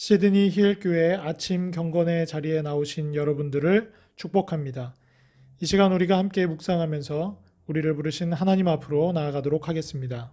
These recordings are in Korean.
시드니 힐교회 아침 경건의 자리에 나오신 여러분들을 축복합니다. 이 시간 우리가 함께 묵상하면서 우리를 부르신 하나님 앞으로 나아가도록 하겠습니다.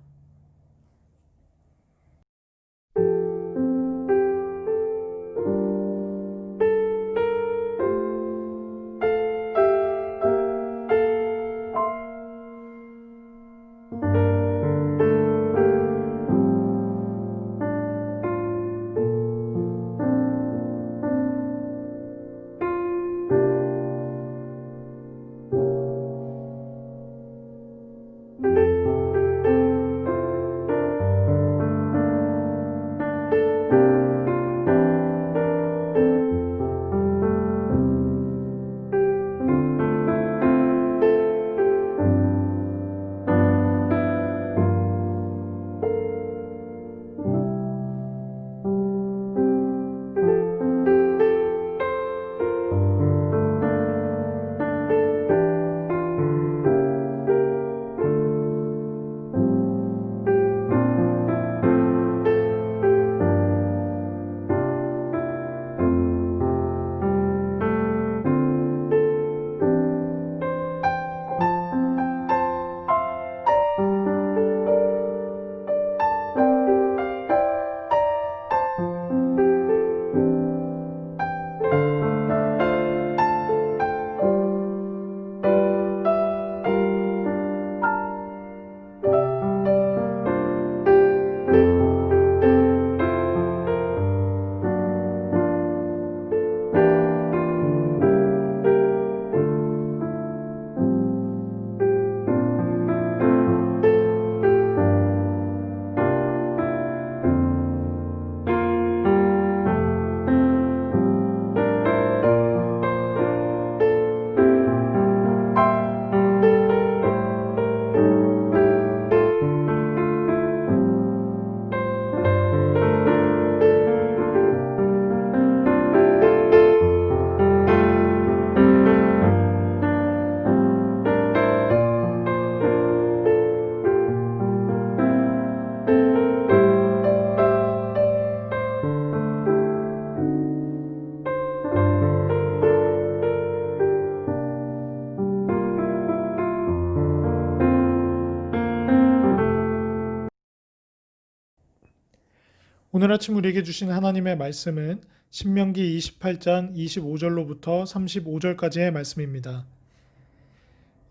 오늘 아침 우리에게 주신 하나님의 말씀은 신명기 28장 25절로부터 35절까지의 말씀입니다.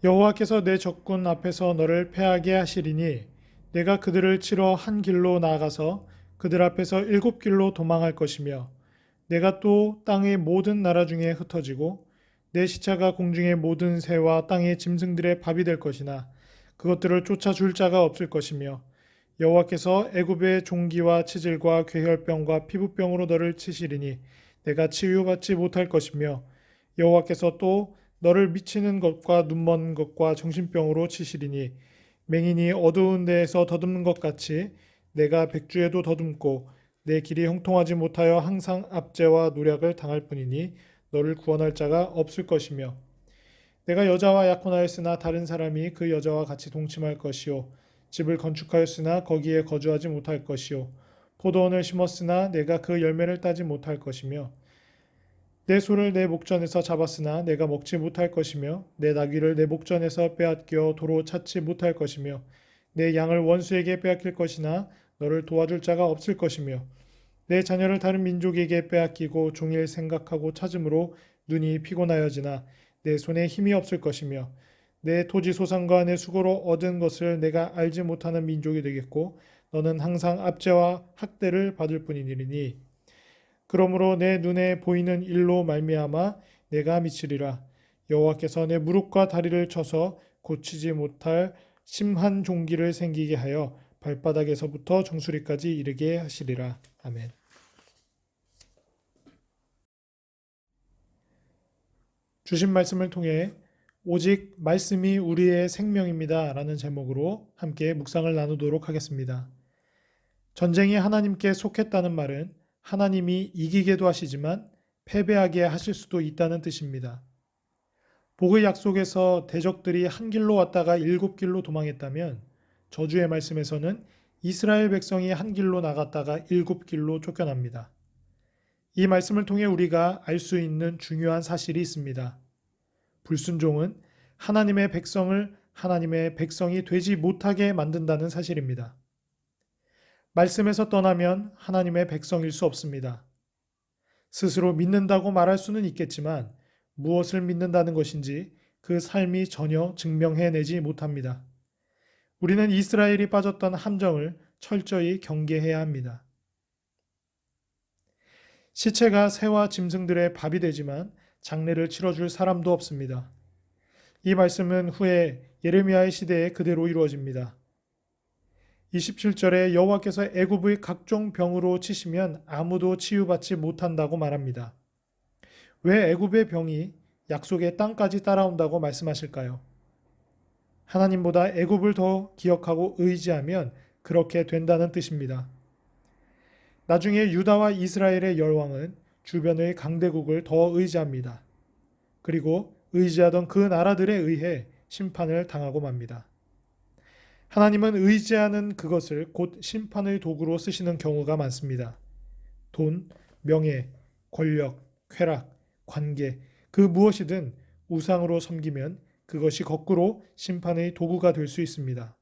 여호와께서 내 적군 앞에서 너를 패하게 하시리니 내가 그들을 치러 한 길로 나아가서 그들 앞에서 7길로 도망할 것이며 내가 또 땅의 모든 나라 중에 흩어지고 내 시차가 공중의 모든 새와 땅의 짐승들의 밥이 될 것이나 그것들을 쫓아줄 자가 없을 것이며 여호와께서 애굽의 종기와 치질과 괴혈병과 피부병으로 너를 치시리니 내가 치유받지 못할 것이며 여호와께서 또 너를 미치는 것과 눈먼 것과 정신병으로 치시리니 맹인이 어두운 데에서 더듬는 것 같이 내가 백주에도 더듬고 내 길이 형통하지 못하여 항상 압제와 노략을 당할 뿐이니 너를 구원할 자가 없을 것이며 내가 여자와 약혼하였으나 다른 사람이 그 여자와 같이 동침할 것이요 집을 건축하였으나 거기에 거주하지 못할 것이요 포도원을 심었으나 내가 그 열매를 따지 못할 것이며 내 소를 내 목전에서 잡았으나 내가 먹지 못할 것이며 내 나귀를 내 목전에서 빼앗겨 도로 찾지 못할 것이며 내 양을 원수에게 빼앗길 것이나 너를 도와줄 자가 없을 것이며 내 자녀를 다른 민족에게 빼앗기고 종일 생각하고 찾음으로 눈이 피곤하여지나 내 손에 힘이 없을 것이며 내 토지 소산과 내 수고로 얻은 것을 내가 알지 못하는 민족이 되겠고 너는 항상 압제와 학대를 받을 뿐이니니 그러므로 내 눈에 보이는 일로 말미암아 내가 미치리라. 여호와께서 내 무릎과 다리를 쳐서 고치지 못할 심한 종기를 생기게 하여 발바닥에서부터 정수리까지 이르게 하시리라. 아멘. 주신 말씀을 통해 오직 말씀이 우리의 생명입니다 라는 제목으로 함께 묵상을 나누도록 하겠습니다. 전쟁이 하나님께 속했다는 말은 하나님이 이기게도 하시지만 패배하게 하실 수도 있다는 뜻입니다. 복의 약속에서 대적들이 한 길로 왔다가 7길로 도망했다면 저주의 말씀에서는 이스라엘 백성이 한 길로 나갔다가 7길로 쫓겨납니다. 이 말씀을 통해 우리가 알 수 있는 중요한 사실이 있습니다. 불순종은 하나님의 백성을 하나님의 백성이 되지 못하게 만든다는 사실입니다. 말씀에서 떠나면 하나님의 백성일 수 없습니다. 스스로 믿는다고 말할 수는 있겠지만 무엇을 믿는다는 것인지 그 삶이 전혀 증명해내지 못합니다. 우리는 이스라엘이 빠졌던 함정을 철저히 경계해야 합니다. 시체가 새와 짐승들의 밥이 되지만 장례를 치러줄 사람도 없습니다. 이 말씀은 후에 예레미야의 시대에 그대로 이루어집니다. 27절에 여호와께서 애굽의 각종 병으로 치시면 아무도 치유받지 못한다고 말합니다. 왜 애굽의 병이 약속의 땅까지 따라온다고 말씀하실까요? 하나님보다 애굽을 더 기억하고 의지하면 그렇게 된다는 뜻입니다. 나중에 유다와 이스라엘의 열왕은 주변의 강대국을 더 의지합니다. 그리고 의지하던 그 나라들에 의해 심판을 당하고 맙니다. 하나님은 의지하는 그것을 곧 심판의 도구로 쓰시는 경우가 많습니다. 돈, 명예, 권력, 쾌락, 관계, 그 무엇이든 우상으로 섬기면 그것이 거꾸로 심판의 도구가 될 수 있습니다.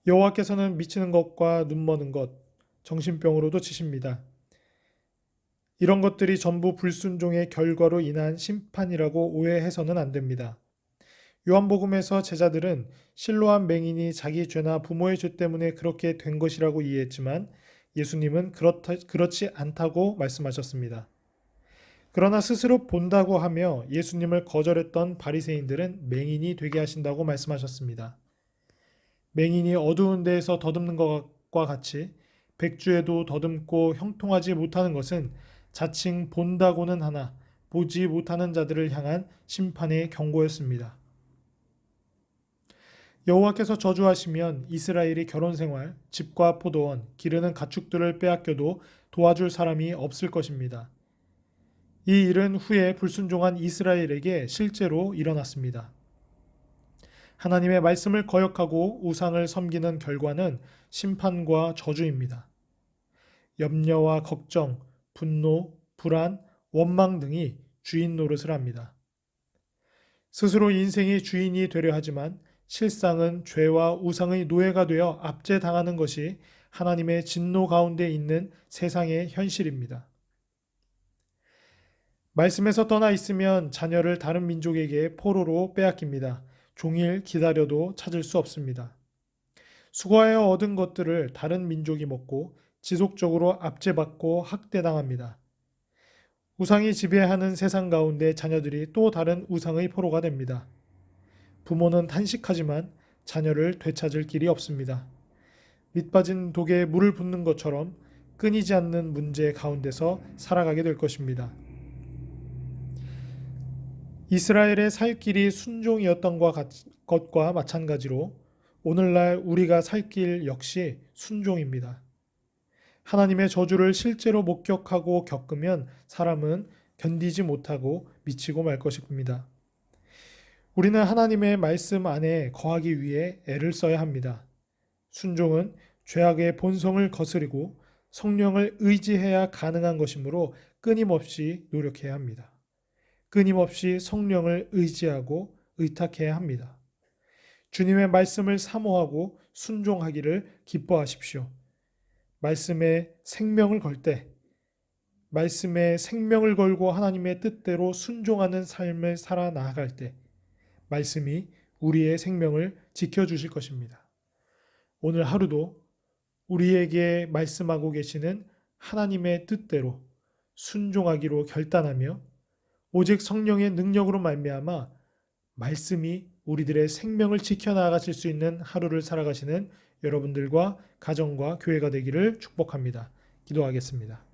여호와께서는 미치는 것과 눈머는 것, 정신병으로도 치십니다. 이런 것들이 전부 불순종의 결과로 인한 심판이라고 오해해서는 안 됩니다. 요한복음에서 제자들은 실로암 맹인이 자기 죄나 부모의 죄 때문에 그렇게 된 것이라고 이해했지만 예수님은 그렇지 않다고 말씀하셨습니다. 그러나 스스로 본다고 하며 예수님을 거절했던 바리새인들은 맹인이 되게 하신다고 말씀하셨습니다. 맹인이 어두운 데에서 더듬는 것과 같이 백주에도 더듬고 형통하지 못하는 것은 자칭 본다고는 하나 보지 못하는 자들을 향한 심판의 경고였습니다. 여호와께서 저주하시면 이스라엘이 결혼생활, 집과 포도원, 기르는 가축들을 빼앗겨도 도와줄 사람이 없을 것입니다. 이 일은 후에 불순종한 이스라엘에게 실제로 일어났습니다. 하나님의 말씀을 거역하고 우상을 섬기는 결과는 심판과 저주입니다. 염려와 걱정, 분노, 불안, 원망 등이 주인 노릇을 합니다. 스스로 인생의 주인이 되려 하지만 실상은 죄와 우상의 노예가 되어 압제당하는 것이 하나님의 진노 가운데 있는 세상의 현실입니다. 말씀에서 떠나 있으면 자녀를 다른 민족에게 포로로 빼앗깁니다. 종일 기다려도 찾을 수 없습니다. 수고하여 얻은 것들을 다른 민족이 먹고 지속적으로 압제받고 학대당합니다. 우상이 지배하는 세상 가운데 자녀들이 또 다른 우상의 포로가 됩니다. 부모는 탄식하지만 자녀를 되찾을 길이 없습니다. 밑빠진 독에 물을 붓는 것처럼 끊이지 않는 문제 가운데서 살아가게 될 것입니다. 이스라엘의 살 길이 순종이었던 것과 마찬가지로 오늘날 우리가 살 길 역시 순종입니다. 하나님의 저주를 실제로 목격하고 겪으면 사람은 견디지 못하고 미치고 말 것입니다. 우리는 하나님의 말씀 안에 거하기 위해 애를 써야 합니다. 순종은 죄악의 본성을 거스리고 성령을 의지해야 가능한 것이므로 끊임없이 노력해야 합니다. 끊임없이 성령을 의지하고 의탁해야 합니다. 주님의 말씀을 사모하고 순종하기를 기뻐하십시오. 말씀에 생명을 걸 때, 말씀에 생명을 걸고 하나님의 뜻대로 순종하는 삶을 살아 나아갈 때, 말씀이 우리의 생명을 지켜주실 것입니다. 오늘 하루도 우리에게 말씀하고 계시는 하나님의 뜻대로 순종하기로 결단하며 오직 성령의 능력으로 말미암아 말씀이 우리들의 생명을 지켜나가실 수 있는 하루를 살아가시는 여러분들과 가정과 교회가 되기를 축복합니다. 기도하겠습니다.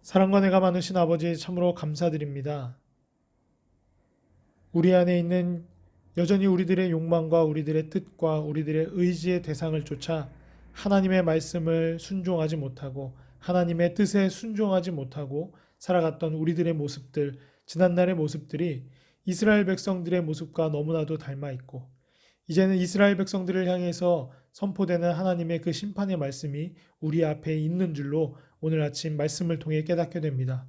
사랑과 내가 많으신 아버지 참으로 감사드립니다. 우리 안에 있는 여전히 우리들의 욕망과 우리들의 뜻과 우리들의 의지의 대상을 쫓아 하나님의 말씀을 순종하지 못하고 하나님의 뜻에 순종하지 못하고 살아갔던 우리들의 모습들, 지난날의 모습들이 이스라엘 백성들의 모습과 너무나도 닮아 있고 이제는 이스라엘 백성들을 향해서 선포되는 하나님의 그 심판의 말씀이 우리 앞에 있는 줄로 오늘 아침 말씀을 통해 깨닫게 됩니다.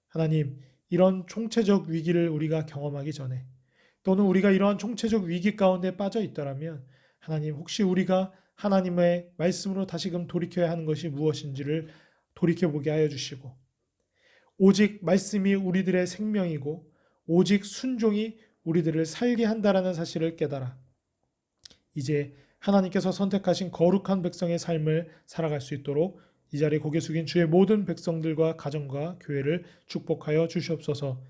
하나님, 이런 총체적 위기를 우리가 경험하기 전에 또는 우리가 이러한 총체적 위기 가운데 빠져 있더라면 하나님, 혹시 우리가 하나님의 말씀으로 다시금 돌이켜야 하는 것이 무엇인지를 돌이켜보게 하여 주시고, 오직 말씀이 우리들의 생명이고 오직 순종이 우리들을 살게 한다라는 사실을 깨달아 이제 하나님께서 선택하신 거룩한 백성의 삶을 살아갈 수 있도록 이 자리에 고개 숙인 주의 모든 백성들과 가정과 교회를 축복하여 주시옵소서.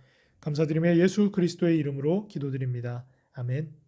감사드리며 예수 그리스도의 이름으로 기도드립니다. 아멘.